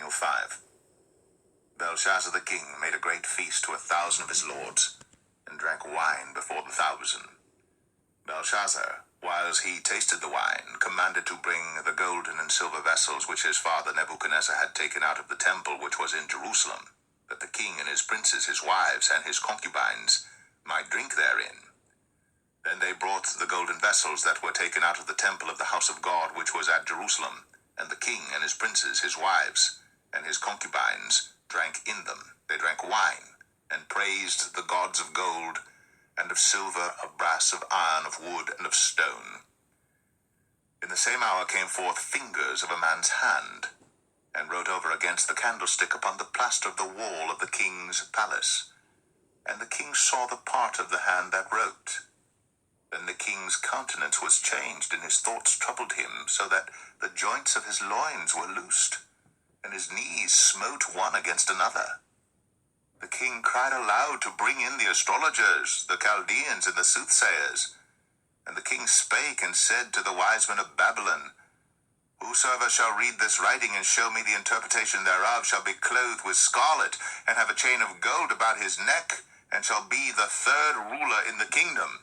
Daniel 5. Belshazzar the king made a great feast to 1,000 of his lords, and drank wine before the 1,000. Belshazzar, whiles he tasted the wine, commanded to bring the golden and silver vessels which his father Nebuchadnezzar had taken out of the temple which was in Jerusalem, that the king and his princes, his wives, and his concubines might drink therein. Then they brought the golden vessels that were taken out of the temple of the house of God which was at Jerusalem, and the king and his princes, his wives, and his concubines drank in them. They drank wine, and praised the gods of gold, and of silver, of brass, of iron, of wood, and of stone. In the same hour came forth fingers of a man's hand, and wrote over against the candlestick upon the plaster of the wall of the king's palace. And the king saw the part of the hand that wrote. Then the king's countenance was changed, and his thoughts troubled him, so that the joints of his loins were loosed, and his knees smote one against another. The king cried aloud to bring in the astrologers, the Chaldeans, and the soothsayers. And the king spake and said to the wise men of Babylon, Whosoever shall read this writing and show me the interpretation thereof shall be clothed with scarlet, and have a chain of gold about his neck, and shall be the third ruler in the kingdom.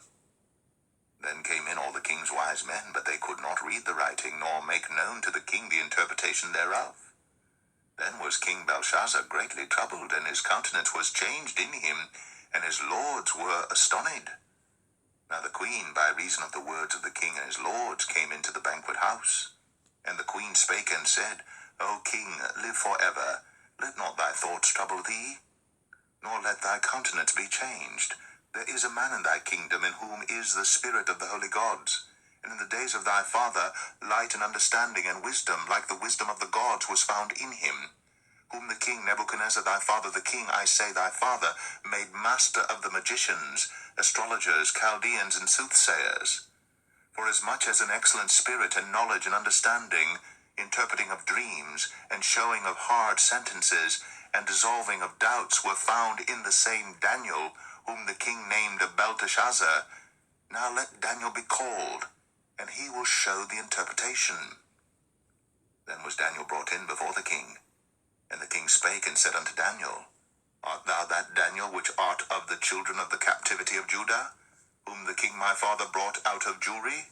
Then came in all the king's wise men, but they could not read the writing, nor make known to the king the interpretation thereof. Then was King Belshazzar greatly troubled, and his countenance was changed in him, and his lords were astonished. Now the queen, by reason of the words of the king and his lords, came into the banquet house. And the queen spake and said, O king, live for ever. Let not thy thoughts trouble thee, nor let thy countenance be changed. There is a man in thy kingdom in whom is the spirit of the holy gods. And in the days of thy father, light and understanding and wisdom, like the wisdom of the gods, was found in him, whom the king Nebuchadnezzar thy father, the king, I say thy father, made master of the magicians, astrologers, Chaldeans, and soothsayers. For as much as an excellent spirit and knowledge and understanding, interpreting of dreams, and showing of hard sentences, and dissolving of doubts, were found in the same Daniel, whom the king named Belteshazzar, now let Daniel be called, and he will show the interpretation. Then was Daniel brought in before the king. And the king spake and said unto Daniel, Art thou that Daniel which art of the children of the captivity of Judah, whom the king my father brought out of Jewry?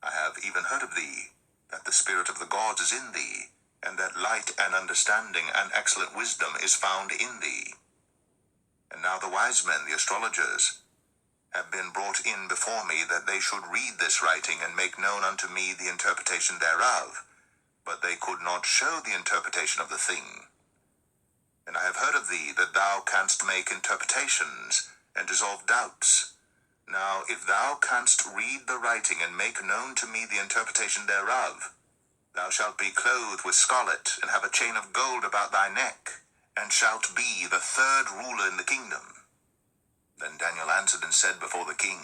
I have even heard of thee, that the spirit of the gods is in thee, and that light and understanding and excellent wisdom is found in thee. And now the wise men, the astrologers, have been brought in before me, that they should read this writing and make known unto me the interpretation thereof. But they could not show the interpretation of the thing. And I have heard of thee, that thou canst make interpretations, and dissolve doubts. Now if thou canst read the writing, and make known to me the interpretation thereof, thou shalt be clothed with scarlet, and have a chain of gold about thy neck, and shalt be the third ruler in the kingdom. Then Daniel answered and said before the king,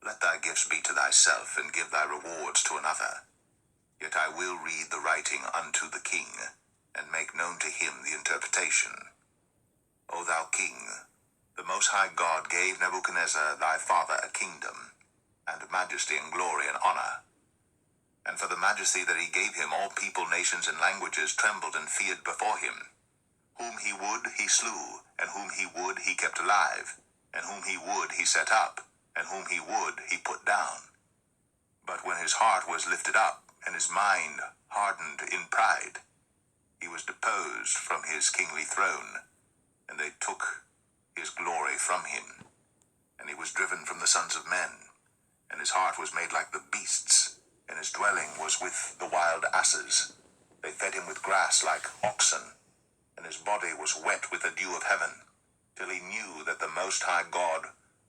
Let thy gifts be to thyself, and give thy rewards to another. Yet I will read the writing unto the king, and make known to him the interpretation. O thou king, the Most High God gave Nebuchadnezzar thy father a kingdom, and majesty and glory and honor. And for the majesty that he gave him, all people, nations, and languages trembled and feared before him. Whom he would he slew, and whom he would he kept alive, and whom he would he set up, and whom he would he put down. But when his heart was lifted up, and his mind hardened in pride, he was deposed from his kingly throne, and they took his glory from him. And he was driven from the sons of men, and his heart was made like the beasts, and his dwelling was with the wild asses. They fed him with grass like oxen, and his body was wet with the dew of heaven, till he knew that the Most High God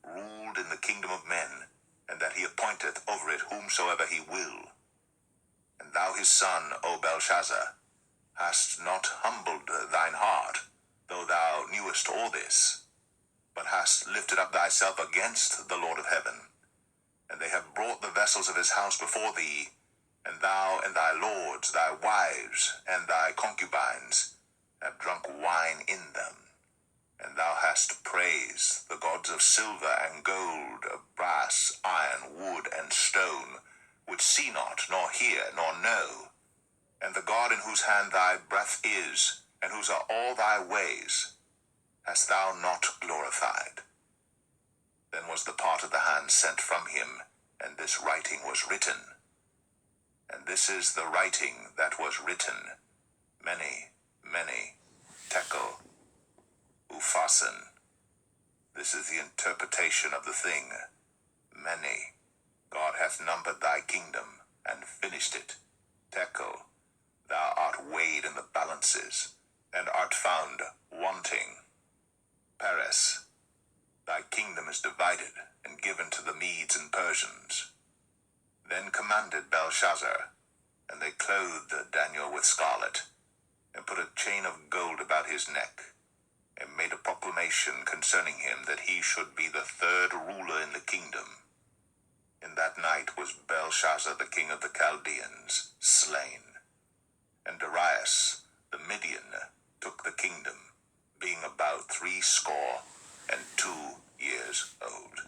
ruled in the kingdom of men, and that he appointeth over it whomsoever he will. And thou his son, O Belshazzar, hast not humbled thine heart, though thou knewest all this, but hast lifted up thyself against the Lord of heaven. And they have brought the vessels of his house before thee, and thou and thy lords, thy wives, and thy concubines have drunk wine in them. And thou hast praised the gods of silver and gold, of brass, iron, wood, and stone, which see not, nor hear, nor know. And the God in whose hand thy breath is, and whose are all thy ways, hast thou not glorified? Then was the part of the hand sent from him, and this writing was written. And this is the writing that was written, many, many, tekel, upharsin. This is the interpretation of the thing, many. God hath numbered thy kingdom, and finished it, tekel. Thou art weighed in the balances, and art found wanting. Peres, thy kingdom is divided, and given to the Medes and Persians. Then commanded Belshazzar, and they clothed Daniel with scarlet, and put a chain of gold about his neck, and made a proclamation concerning him that he should be the third ruler in the kingdom. In that night was Belshazzar the king of the Chaldeans slain, and Darius the Median took the kingdom, being about 62 years old.